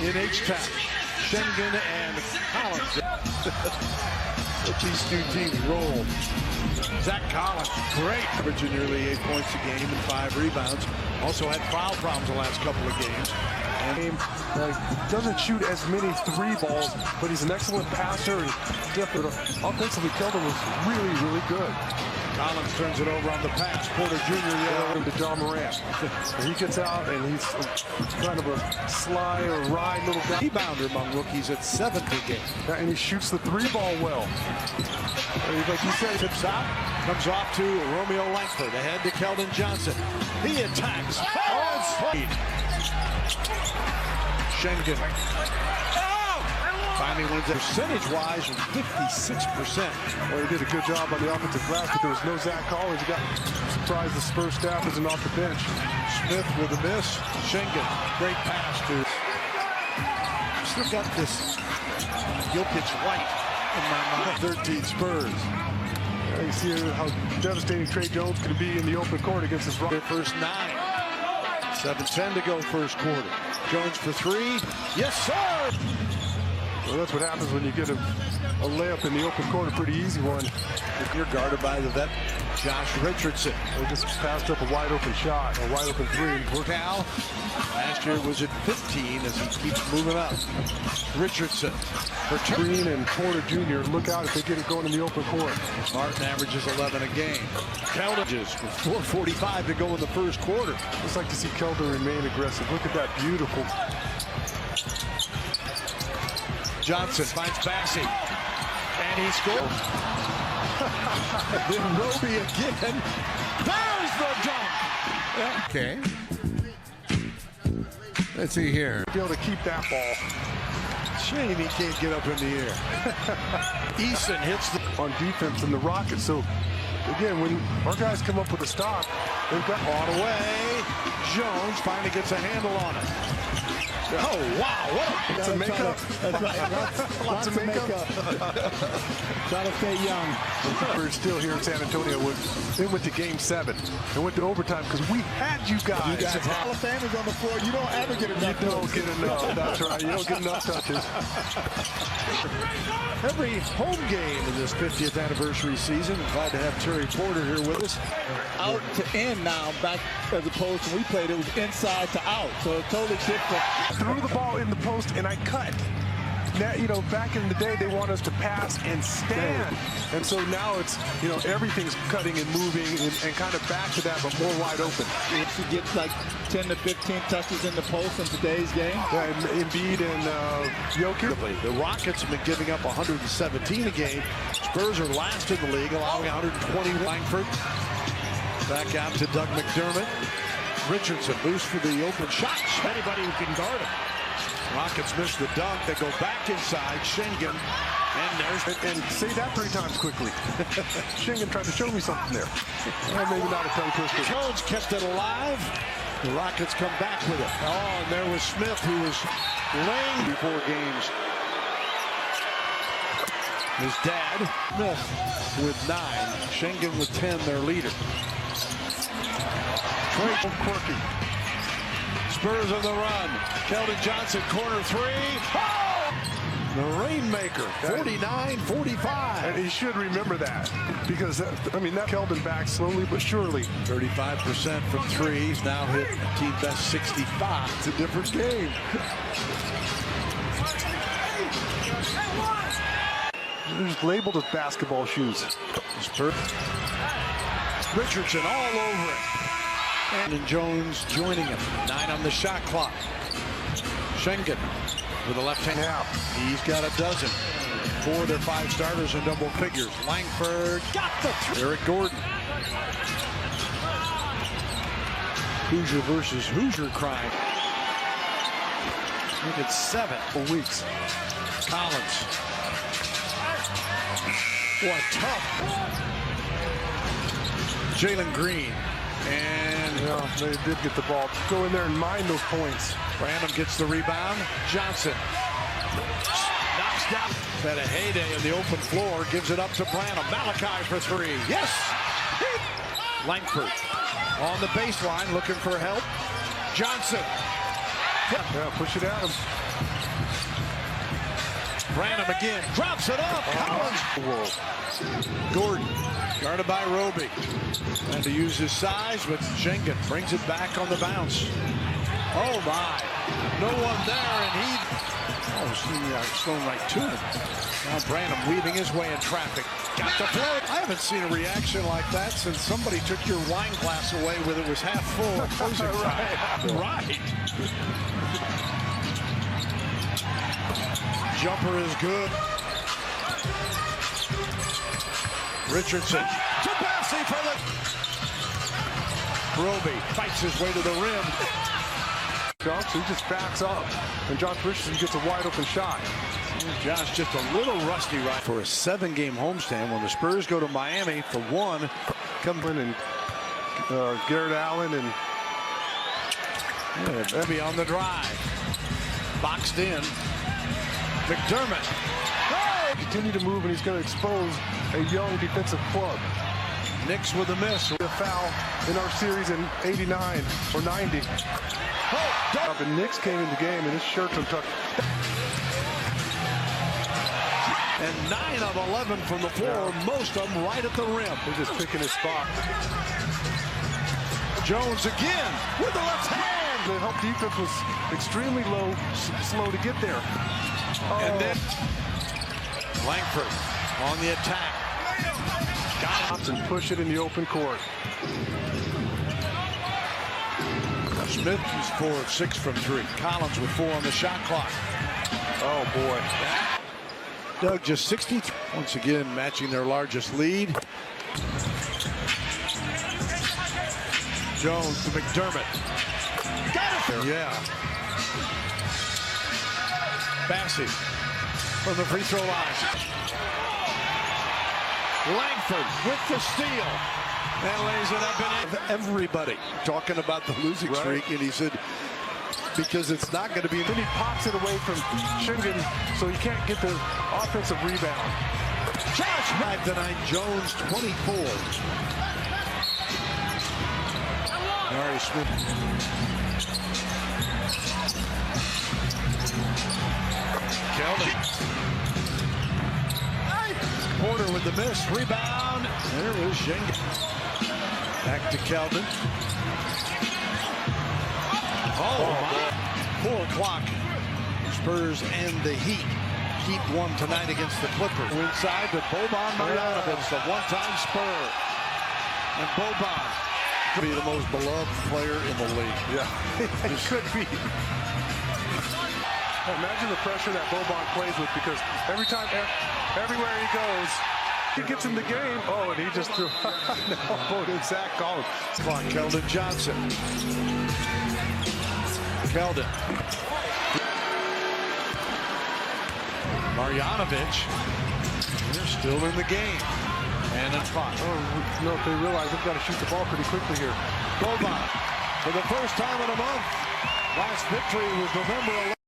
in H-Town. Schengen and Collins. Let these two teams roll. Zach Collins, great, averaging nearly 8 points a game and 5 rebounds. Also had foul problems the last couple of games. And doesn't shoot as many 3 balls, but he's an excellent passer. And offensively, Keldon was really, really good. Collins turns it over on the pass. Porter Jr. Into John Morant. He gets out, and he's kind of a sly or wry little guy. Rebounder among rookies at 7th per game. And he shoots the 3-ball well. Like you said, tips out, comes off to Romeo Langford. Ahead to Keldon Johnson. He attacks. Schengen. Finally wins it percentage-wise, 56%. Well, he did a good job on the offensive glass, but there was no Zach Collins. He got surprised the Spurs staff isn't off the bench. Smith with a miss. Schengen, great pass to. Still got this Jokic white in my mind. 13 Spurs. You see how devastating Trey Jones can be in the open court against his their first 9. 7:10 to go first quarter. Jones for 3. Yes, sir! Well, that's what happens when you get a layup in the open court, a pretty easy one. If you're guarded by the vet, Josh Richardson. They just passed up a wide open shot, a wide open 3. Cal, last year was at 15 as he keeps moving up. Richardson. Green and Porter Jr., look out if they get it going in the open court. Martin averages 11 a game. Keldon with 4:45 to go in the first quarter. Just like to see Keldon remain aggressive. Look at that beautiful. Johnson finds Bassey, and he scores. Then Roby again. There's the dunk. Okay. Let's see here. Be able to keep that ball. Shame he can't get up in the air. Eason hits on defense in the Rockets. So again, when our guys come up with a stop, they've got all the way. Jones finally gets a handle on it. Oh, wow. What a makeup. That's right. Lots of makeup. Try to stay young. We're still here in San Antonio. They went to game 7. They went to overtime because we had you guys. You guys Hall of Famers on the floor. You don't ever get enough. You don't get enough. That's right. You don't get enough touches. Every home game in this 50th anniversary season. Glad to have Terry Porter here with us. Out to in now, back as opposed to when we played, it was inside to out. So it's totally different. Threw the ball in the post and I cut. Now, back in the day, they want us to pass and stand. And so now it's, everything's cutting and moving and kind of back to that, but more wide open. If you get like 10 to 15 touches in the post in today's game. Yeah, and Embiid and Jokic. The Rockets have been giving up 117 a game. Spurs are last in the league, allowing 120. Langford. Back out to Doug McDermott. Richardson loose for the open shot. Anybody who can guard him. Rockets miss the dunk. They go back inside. Schengen. And there's... And say that 3 times quickly. Schengen tried to show me something there. Maybe not a tongue twister. Jones kept it alive. The Rockets come back with it. Oh, and there was Smith, who was laying before games. His dad, Smith, with 9. Schengen with 10, their leader. Quirky. Spurs on the run. Keldon Johnson, corner 3. Oh! The Rainmaker, 49-45. And he should remember that. Because, that Keldon back slowly but surely. 35% from 3. He's now hit team best 65. It's a different game. They're just labeled as basketball shoes. Spurs. Richardson all over it. And Jones joining him. 9 on the shot clock. Schengen with a left hand. Yeah. He's got a dozen. 4 of their 5 starters in double figures. Langford got the 3. Eric Gordon. Hoosier versus Hoosier crime. Look at 7 for weeks. Collins. What tough. Jalen Green. And they did get the ball. Go in there and mine those points. Random gets the rebound. Johnson knocks down. Had a heyday in the open floor. Gives it up to Branham. Malachi for 3. Yes! Langford on the baseline looking for help. Johnson Yeah, push it at him. Branham again, drops it up. Collins. Gordon, guarded by Roby. And to use his size, but Schengen brings it back on the bounce. Oh my, no one there, and he thrown right to him. Now Branham weaving his way in traffic. Got the play. I haven't seen a reaction like that since somebody took your wine glass away when it was half full at closing time. Right. Jumper is good. Richardson to Bassey for the Roby fights his way to the rim. He just backs up, and Josh Richardson gets a wide open shot. Josh just a little rusty right for a 7-game homestand when the Spurs go to Miami for one. Coming and Garrett Allen and maybe on the drive. Boxed in. McDermott. Oh! Continue to move, and he's going to expose a young defensive plug. Knicks with a miss. A foul in our series in 89 or 90. Oh, the Knicks came in the game, and his shirt's untucked. And 9 of 11 from the floor, most of them right at the rim. He's just picking his spot. Jones again with the left hand. The help defense was extremely low, slow to get there. Oh. And then Langford on the attack. Got it. And push it in the open court. Smith is 4 of 6 from 3. Collins with 4 on the shot clock. Oh boy. Doug just 63. Once again matching their largest lead. Jones to McDermott. Got it there. Yeah. Bassey from the free throw line. Langford with the steal. And lays it up and in. Everybody talking about the losing streak, and he said, because it's not going to be. Then he pops it away from Schengen, so he can't get the offensive rebound. Josh 5 tonight. Jones 24. Murray Smith. Keldon. Porter with the miss. Rebound. There is Schengen. Back to Keldon. Oh, my. 4 o'clock. Spurs and the Heat keep one tonight against the Clippers. Inside to Boban Marjanovic, the one-time Spur. And Boban could be the most beloved player in the league. Yeah, he could be. Imagine the pressure that Boban plays with, because every time, everywhere he goes, he gets in the game. Oh, and he just threw an elbow to Zach Collins. Clock, Keldon Johnson. Keldon. Marjanovic. They're still in the game. And it's fine. Oh, no, if they realize they've got to shoot the ball pretty quickly here. Boban, for the first time in a month. Last victory was November 11th.